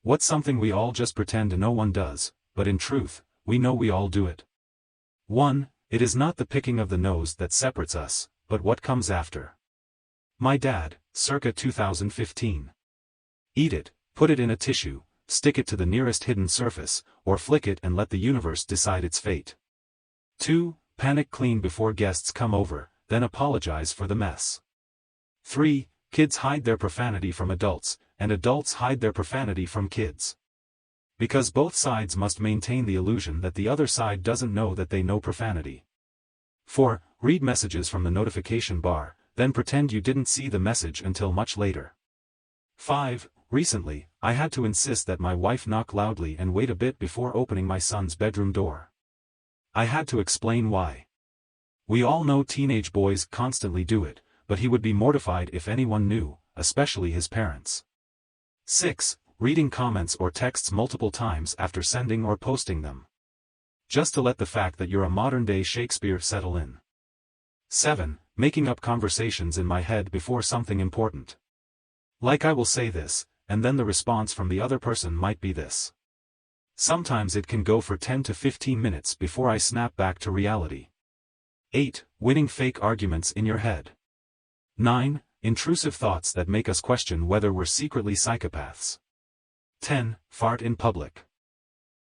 What's something we all just pretend no one does, but in truth, we know we all do it? 1. It is not the picking of the nose that separates us, but what comes after. My dad, circa 2015. Eat it, put it in a tissue, stick it to the nearest hidden surface, or flick it and let the universe decide its fate. 2. Panic clean before guests come over, then apologize for the mess. 3. Kids hide their profanity from adults, and adults hide their profanity from kids. Because both sides must maintain the illusion that the other side doesn't know that they know profanity. 4. Read messages from the notification bar, then pretend you didn't see the message until much later. 5. Recently, I had to insist that my wife knock loudly and wait a bit before opening my son's bedroom door. I had to explain why. We all know teenage boys constantly do it, but he would be mortified if anyone knew, especially his parents. 6. Reading comments or texts multiple times after sending or posting them. Just to let the fact that you're a modern-day Shakespeare settle in. 7. Making up conversations in my head before something important. Like I will say this, and then the response from the other person might be this. Sometimes it can go for 10 to 15 minutes before I snap back to reality. 8. Winning fake arguments in your head. 9. Intrusive thoughts that make us question whether we're secretly psychopaths. 10. Fart in public.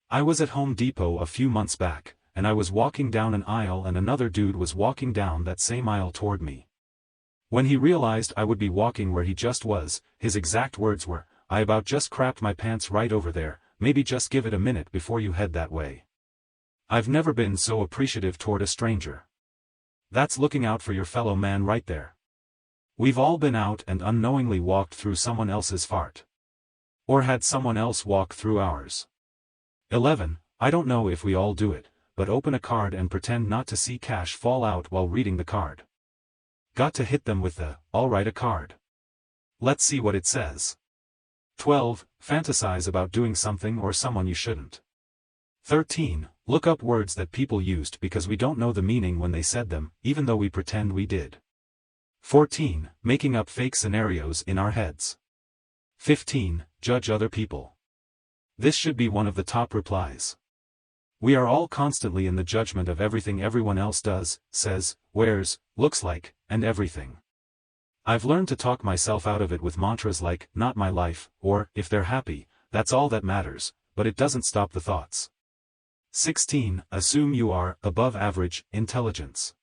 I was at Home Depot a few months back, and I was walking down an aisle and another dude was walking down that same aisle toward me. When he realized I would be walking where he just was, his exact words were, "I about just crapped my pants right over there, maybe just give it a minute before you head that way." I've never been so appreciative toward a stranger. That's looking out for your fellow man right there. We've all been out and unknowingly walked through someone else's fart. Or had someone else walk through ours. 11. I don't know if we all do it, but open a card and pretend not to see cash fall out while reading the card. Got to hit them with the, "I'll write a card. Let's see what it says." 12. Fantasize about doing something or someone you shouldn't. 13. Look up words that people used because we don't know the meaning when they said them, even though we pretend we did. 14. Making up fake scenarios in our heads. 15. Judge other people. This should be one of the top replies. We are all constantly in the judgment of everything everyone else does, says, wears, looks like, and everything. I've learned to talk myself out of it with mantras like, "Not my life," or, "If they're happy, that's all that matters," but it doesn't stop the thoughts. 16. Assume you are above average intelligence.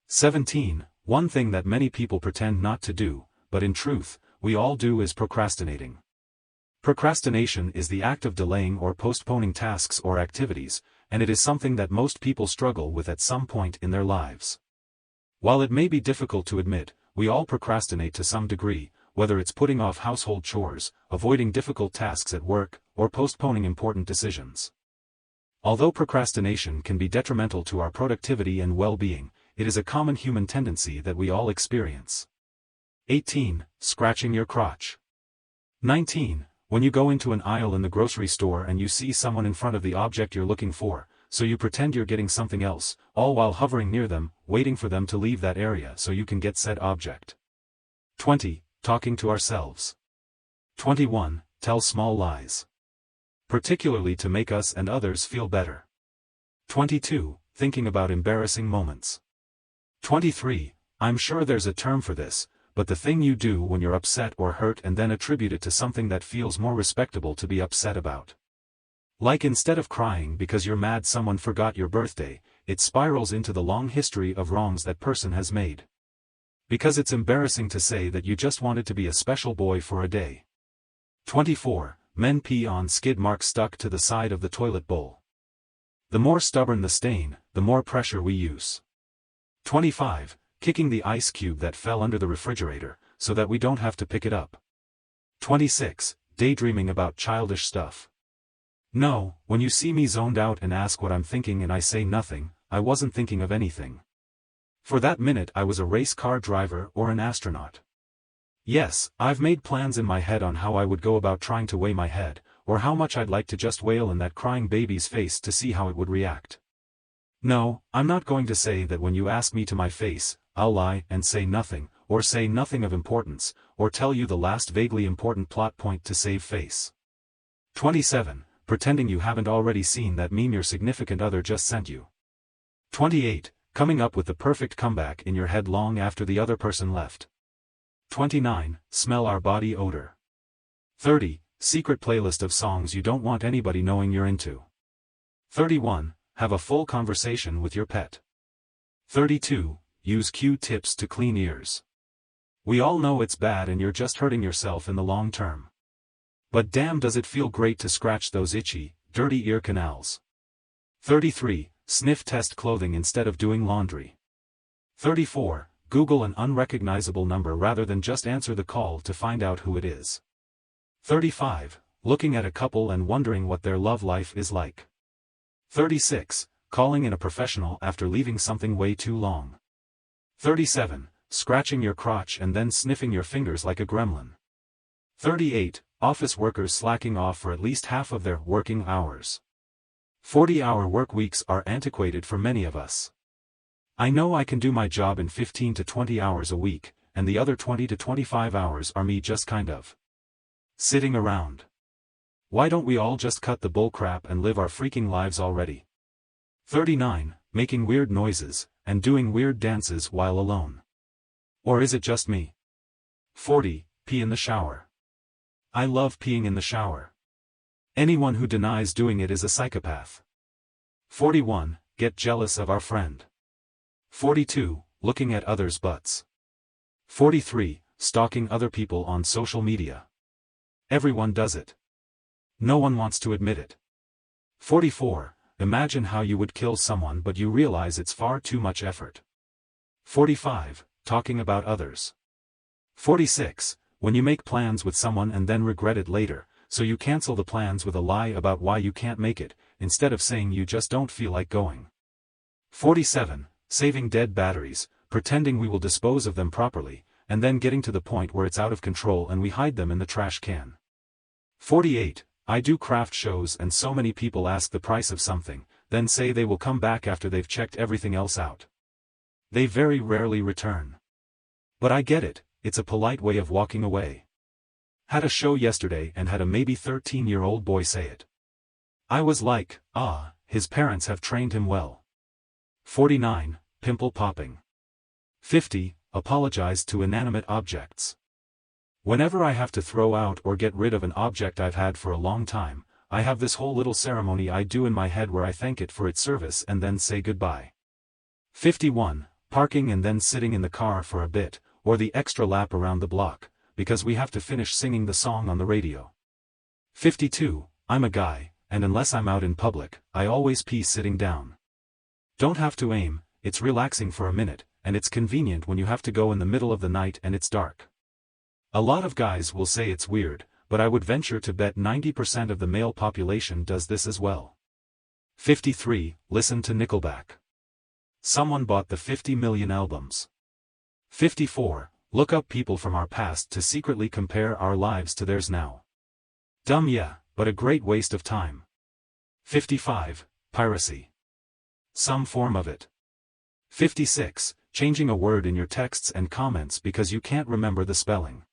17. One thing that many people pretend not to do, but in truth, we all do is procrastinating. Procrastination is the act of delaying or postponing tasks or activities, and it is something that most people struggle with at some point in their lives. While it may be difficult to admit, we all procrastinate to some degree, whether it's putting off household chores, avoiding difficult tasks at work, or postponing important decisions. Although procrastination can be detrimental to our productivity and well-being, it is a common human tendency that we all experience. 18. Scratching your crotch. 19. When you go into an aisle in the grocery store and you see someone in front of the object you're looking for, so you pretend you're getting something else, all while hovering near them, waiting for them to leave that area so you can get said object. 20. Talking to ourselves. 21. Tell small lies. Particularly to make us and others feel better. 22. Thinking about embarrassing moments. 23. I'm sure there's a term for this, but the thing you do when you're upset or hurt and then attribute it to something that feels more respectable to be upset about. Like instead of crying because you're mad someone forgot your birthday, it spirals into the long history of wrongs that person has made. Because it's embarrassing to say that you just wanted to be a special boy for a day. 24. Men pee on skid marks stuck to the side of the toilet bowl. The more stubborn the stain, the more pressure we use. 25. Kicking the ice cube that fell under the refrigerator, so that we don't have to pick it up. 26. Daydreaming about childish stuff. No, when you see me zoned out and ask what I'm thinking and I say nothing, I wasn't thinking of anything. For that minute I was a race car driver or an astronaut. Yes, I've made plans in my head on how I would go about trying to weigh my head, or how much I'd like to just wail in that crying baby's face to see how it would react. No, I'm not going to say that when you ask me to my face, I'll lie and say nothing, or say nothing of importance, or tell you the last vaguely important plot point to save face. 27. Pretending you haven't already seen that meme your significant other just sent you. 28. Coming up with the perfect comeback in your head long after the other person left. 29. Smell our body odor. 30. Secret playlist of songs you don't want anybody knowing you're into. 31. Have a full conversation with your pet. 32. Use Q-tips to clean ears. We all know it's bad and you're just hurting yourself in the long term. But damn does it feel great to scratch those itchy, dirty ear canals. 33. Sniff test clothing instead of doing laundry. 34. Google an unrecognizable number rather than just answer the call to find out who it is. 35. Looking at a couple and wondering what their love life is like. 36. Calling in a professional after leaving something way too long. 37. Scratching your crotch and then sniffing your fingers like a gremlin. 38. Office workers slacking off for at least half of their working hours. 40-hour work weeks are antiquated for many of us. I know I can do my job in 15 to 20 hours a week, and the other 20 to 25 hours are me just kind of sitting around. Why don't we all just cut the bullcrap and live our freaking lives already? 39. Making weird noises, and doing weird dances while alone. Or is it just me? 40. Pee in the shower. I love peeing in the shower. Anyone who denies doing it is a psychopath. 41. Get jealous of our friend. 42. Looking at others' butts. 43. Stalking other people on social media. Everyone does it. No one wants to admit it. 44. Imagine how you would kill someone but you realize it's far too much effort. 45. Talking about others. 46. When you make plans with someone and then regret it later, so you cancel the plans with a lie about why you can't make it, instead of saying you just don't feel like going. 47. Saving dead batteries, pretending we will dispose of them properly, and then getting to the point where it's out of control and we hide them in the trash can. 48. I do craft shows and so many people ask the price of something, then say they will come back after they've checked everything else out. They very rarely return. But I get it, it's a polite way of walking away. Had a show yesterday and had a maybe 13-year-old boy say it. I was like, his parents have trained him well. 49. Pimple popping. 50. Apologize to inanimate objects. Whenever I have to throw out or get rid of an object I've had for a long time, I have this whole little ceremony I do in my head where I thank it for its service and then say goodbye. 51. Parking and then sitting in the car for a bit, or the extra lap around the block, because we have to finish singing the song on the radio. 52. I'm a guy, and unless I'm out in public, I always pee sitting down. Don't have to aim, it's relaxing for a minute, and it's convenient when you have to go in the middle of the night and it's dark. A lot of guys will say it's weird, but I would venture to bet 90% of the male population does this as well. 53. Listen to Nickelback. Someone bought the 50 million albums. 54. Look up people from our past to secretly compare our lives to theirs now. Dumb, yeah, but a great waste of time. 55. Piracy. Some form of it. 56. Changing a word in your texts and comments because you can't remember the spelling.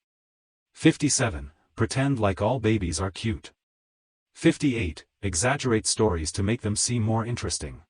57. Pretend like all babies are cute. 58. Exaggerate stories to make them seem more interesting.